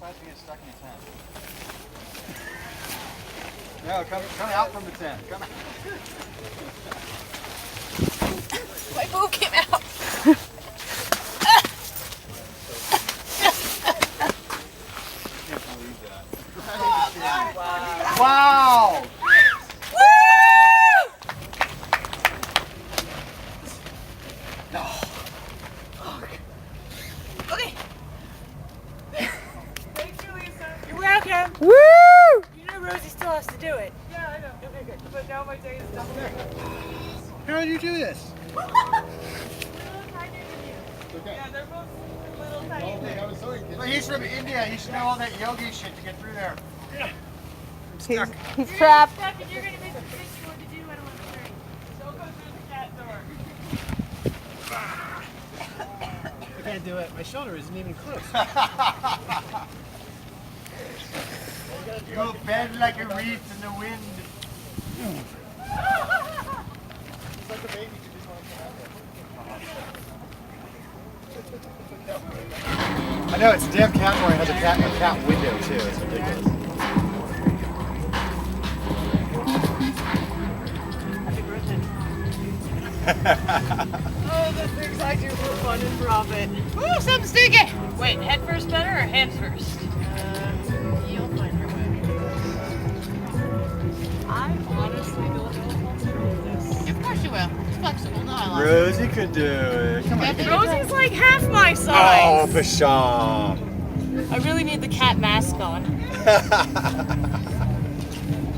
tries to get stuck in the tent. No, come out from the tent. Come out. My boob came out. Wow! No. Okay. Thank you, Lisa. You're welcome. Woo! You know Rosie still has to do it. Yeah, I know. Okay, good. But now my day is done. How did you do this? Little tinier than you. Okay. Yeah, they're both little tiny. Well, he's from India. He should know all that yogi shit to get through there. He's trapped. Stuck and you're gonna miss the fish what to do. I don't want to hurt. Don't go through the cat door. I can't do it. My shoulder isn't even close. You bend like a reed in the wind. It's like a baby who just wants to have it. I know, it's a damn cat door. It has a cat window too. It's ridiculous. Oh, the things I do for fun and profit. Ooh, something stinky. Wait, head first better or hands first? You'll find your way. I honestly don't know if I'll do this. Of course you will. It's flexible, no, I like it. Rosie could do it. Come on. Rosie's like half my size. Oh, Pasham. I really need the cat mask on.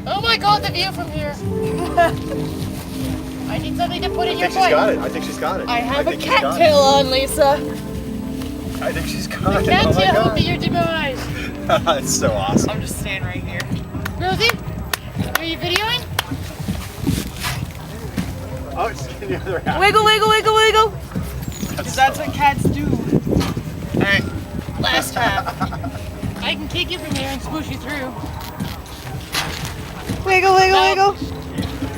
Oh my god, the view from here. I need something to put in I your think she's butt. got it. I think she's got it. I have a think she's got it. cattail on, Lisa. I think she's got it. Can't Oh my you God. be your demise? That's so awesome. I'm just staying right here. Rosie, are you videoing? Oh, she's in the other half. Wiggle, wiggle, wiggle, wiggle. Because that's what cats do. Hey. Last time. I can kick you from here and squish you through. Wiggle, wiggle, wiggle.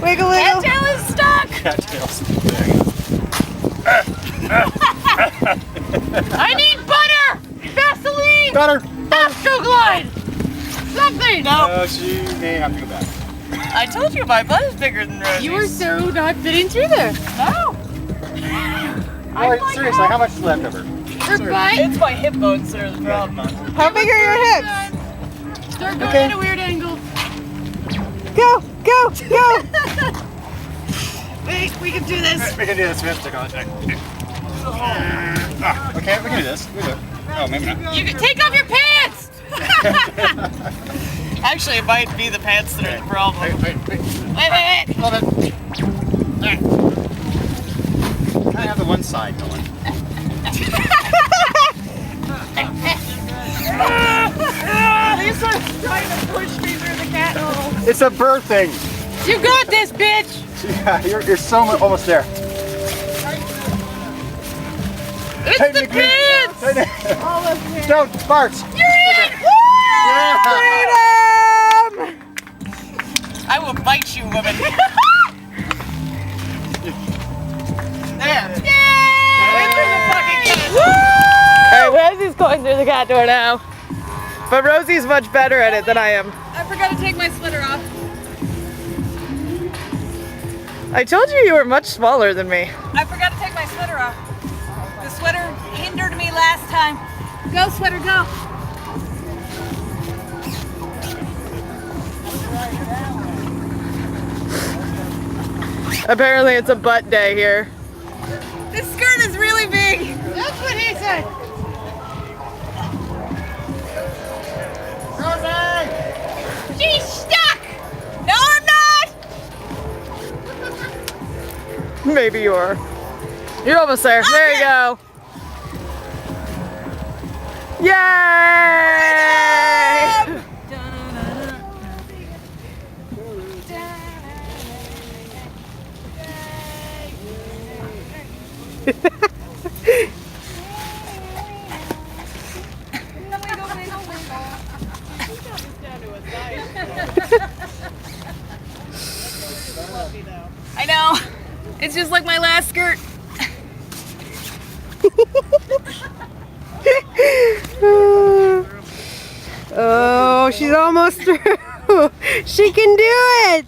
Wiggle, wiggle. Cattail is stuck. Cattails. I need butter! Vaseline! Got her. Astroglide! Something! No, she may have to go back. I told you my butt is bigger than Rosie's. You were so not fitting through there. No. Wait, seriously, how much is left of her? Your butt. It's my hip bones that are the problem. How big are your hips? Start going Okay. at a weird angle. Go, go, go. Wait, we can do this. We can do this. We have to take on it. Okay, we can do this. We do it. Oh, maybe not. You can take off your pants. Actually, it might be the pants that are the problem. Wait. Wait. Hold it. There. Kind of have the one side going. Lisa's trying to push me through the cat hole. It's a bird thing. You got this, bitch. Yeah, you're so almost there. It's the pants. No, farts. You're in. Yeah. Freedom! I will bite you, woman. There. Into the fucking cat. Alright, Rosie's going through the cat door now. But Rosie's much better at it than I am. I forgot to take my sweater off. I told you were much smaller than me. I forgot to take my sweater off. The sweater hindered me last time. Go, sweater, go. Apparently it's a butt day here. This skirt is really big. That's what he said. She's stuck. No, I'm not. Maybe you are. You're almost there. There you go. Yay! I know. It's just like my last skirt. Oh, she's almost through. She can do it.